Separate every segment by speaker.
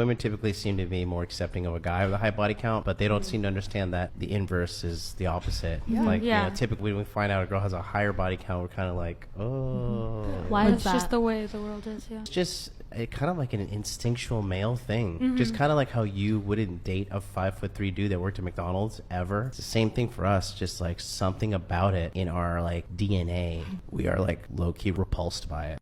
Speaker 1: Women typically seem to be more accepting of a guy with a high body count, but they don't seem to understand that the inverse is the opposite. Like, you know, typically when we find out a girl has a higher body count, we're kind of like, oh.
Speaker 2: Why is that?
Speaker 3: It's just the way the world is,
Speaker 1: It's just kind of like an instinctual male thing. Just kind of like how you wouldn't date a 5'3" dude that worked at McDonald's ever. It's the same thing for us. Just like something about it in our like DNA, we are like low-key repulsed by it.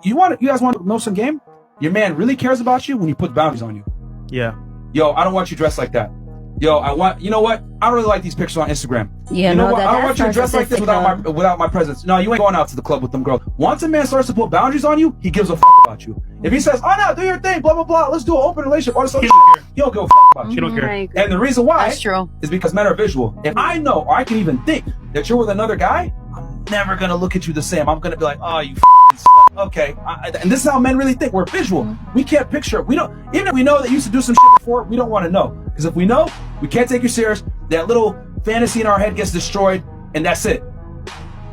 Speaker 4: You guys want to know some game? Your man really cares about you when you put boundaries on you.
Speaker 5: Yeah.
Speaker 4: Yo, I don't want you dressed like that. Yo, you know what? I don't really like these pictures on Instagram.
Speaker 6: Yeah,
Speaker 4: you know
Speaker 6: no,
Speaker 4: what? I don't want you to dress like this without my presence. No, you ain't going out to the club with them girls. Once a man starts to put boundaries on you, he gives a fuck about you. If he says, "Oh no, do your thing, blah blah blah, let's do an open relationship," all this other shit, he don't give a fuck about you.
Speaker 5: She don't care.
Speaker 4: And the reason why
Speaker 6: That's true.
Speaker 4: is because men are visual. If I know or I can even think that you're with another guy, I'm never gonna look at you the same. I'm gonna be like, "Oh, you f***ing slut." Okay. And this is how men really think. We're visual. We can't picture. We don't. Even if we know that you used to do some shit before, we don't want to know. Because if we know, we can't take you serious. That little fantasy in our head gets destroyed, and that's it.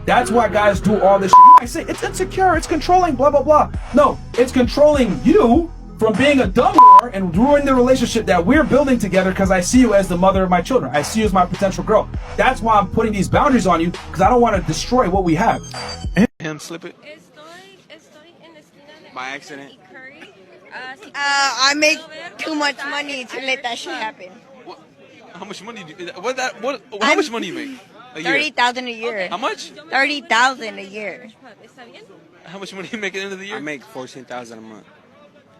Speaker 4: That's why guys do all this shit. You might say it's insecure, it's controlling, blah blah blah. No, it's controlling you from being a dumb whore and ruining the relationship that we're building together, because I see you as the mother of my children. I see you as my potential girl. That's why I'm putting these boundaries on you, because I don't want to destroy what we have.
Speaker 7: Him slip it by accident.
Speaker 6: I make too much money to let that shit happen.
Speaker 7: What? How much money do you, how much money you make a year?
Speaker 6: 30,000 a year.
Speaker 7: How much?
Speaker 6: 30,000 a year.
Speaker 7: How much money you make at the end of the year?
Speaker 8: I make 14,000 a month.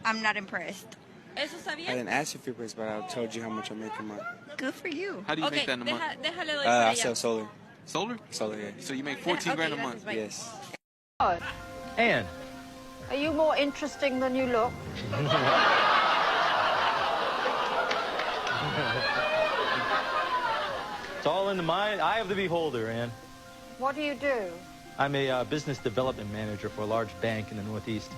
Speaker 6: I'm not impressed.
Speaker 8: I didn't ask you for this, but I told you how much I make a month.
Speaker 6: Good for you.
Speaker 7: How do you make that in a month?
Speaker 8: I sell solar.
Speaker 7: Solar?
Speaker 8: Solar, yeah.
Speaker 7: So you make 14 grand a month?
Speaker 8: Yes.
Speaker 5: Anne.
Speaker 9: Are you more interesting than you look?
Speaker 5: It's all in the mind, eye of the beholder, Ann.
Speaker 9: What do you do?
Speaker 5: I'm a business development manager for a large bank in the Northeast.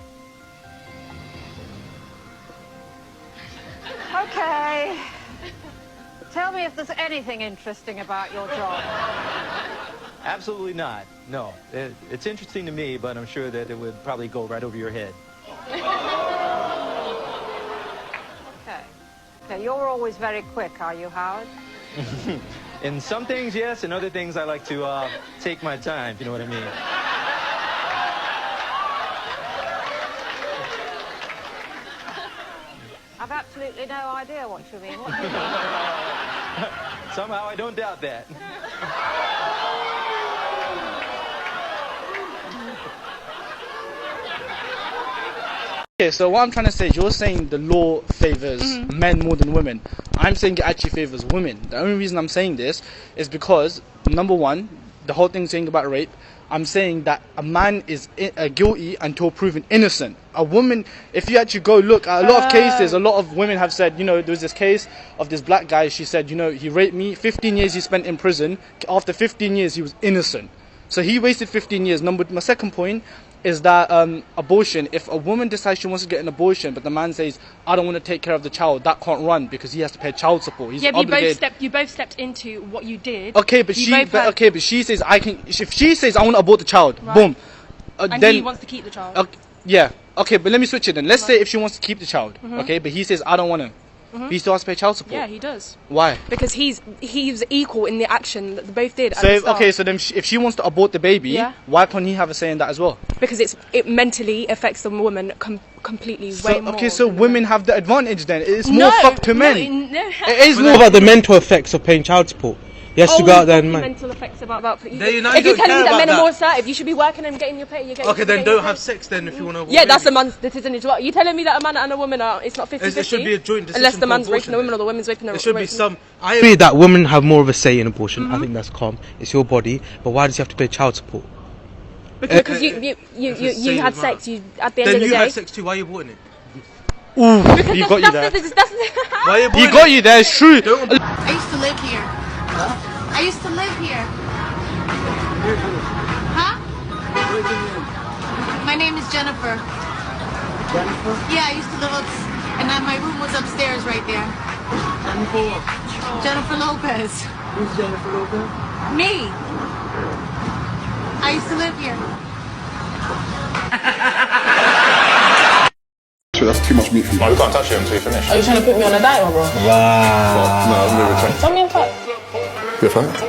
Speaker 9: Okay. Tell me if there's anything interesting about your job.
Speaker 5: Absolutely not. No. It's interesting to me, but I'm sure that it would probably go right over your head.
Speaker 9: Okay, you're always very quick, are you, Howard?
Speaker 5: In some things, yes. In other things, I like to take my time, if you know what I mean.
Speaker 9: I've absolutely no idea what you mean. What do you mean?
Speaker 5: Somehow, I don't doubt that.
Speaker 10: Okay, so what I'm trying to say is, you're saying the law favors men more than women. I'm saying it actually favors women. The only reason I'm saying this is because, number one, the whole thing saying about rape, I'm saying that a man is guilty until proven innocent. A woman, if you actually go look at a lot of cases, a lot of women have said, you know, there was this case of this black guy, she said, you know, he raped me, 15 years he spent in prison, after 15 years he was innocent. So he wasted 15 years. My second point is that abortion, if a woman decides she wants to get an abortion, but the man says, I don't want to take care of the child, that can't run because he has to pay child support. He's obligated.
Speaker 3: You both stepped into what you did.
Speaker 10: Okay, but she says I can. If she says I want to abort the child, boom.
Speaker 3: And
Speaker 10: then
Speaker 3: he wants to keep the child.
Speaker 10: Yeah. Okay, but let me switch it then. Let's say if she wants to keep the child, okay, but he says I don't want to. He still has to pay child support.
Speaker 3: Yeah, he does.
Speaker 10: Why?
Speaker 3: Because he's equal in the action that they both did.
Speaker 10: So so then if she wants to abort the baby, why can't he have a say in that as well?
Speaker 3: Because it mentally affects the woman completely way more.
Speaker 10: Okay, so women have the advantage then. It's more fucked to men.
Speaker 5: It is more about the mental effects of paying child support. He has to go out there and
Speaker 3: mental effects about if
Speaker 5: you
Speaker 3: you're telling me that men are more assertive, you should be working and getting your pay.
Speaker 5: Okay, then don't have sex then if you want to.
Speaker 3: Yeah, that's a man's decision as well. You're telling me that a man and a woman are, it's not 50-50?
Speaker 5: It should be a joint decision.
Speaker 3: Unless the man's raping the woman or the woman's raping the woman.
Speaker 5: There should be some. I agree that women have more of a say in abortion. I think that's calm. It's your body, but why does he have to pay child support?
Speaker 3: Because you had sex. You at the end of the day. Then
Speaker 5: you had sex too. Why are you aborting it?
Speaker 10: Ooh, he got you there.
Speaker 5: Why are you aborting
Speaker 10: he got you there. It's true.
Speaker 6: I used to live here. I used to live here. Huh? My name is Jennifer. Jennifer? Yeah, I used to live and then my room was upstairs right there.
Speaker 11: Jennifer what?
Speaker 6: Jennifer Lopez.
Speaker 11: Who's Jennifer Lopez?
Speaker 6: Me. I used to live here.
Speaker 12: That's
Speaker 2: too much meat for you.
Speaker 12: No, we can't touch it until you finish.
Speaker 13: Are you trying to put me on a diet, bro?
Speaker 2: Wow. No, I'm never trying.
Speaker 13: Tell me in fact.
Speaker 2: You're fine.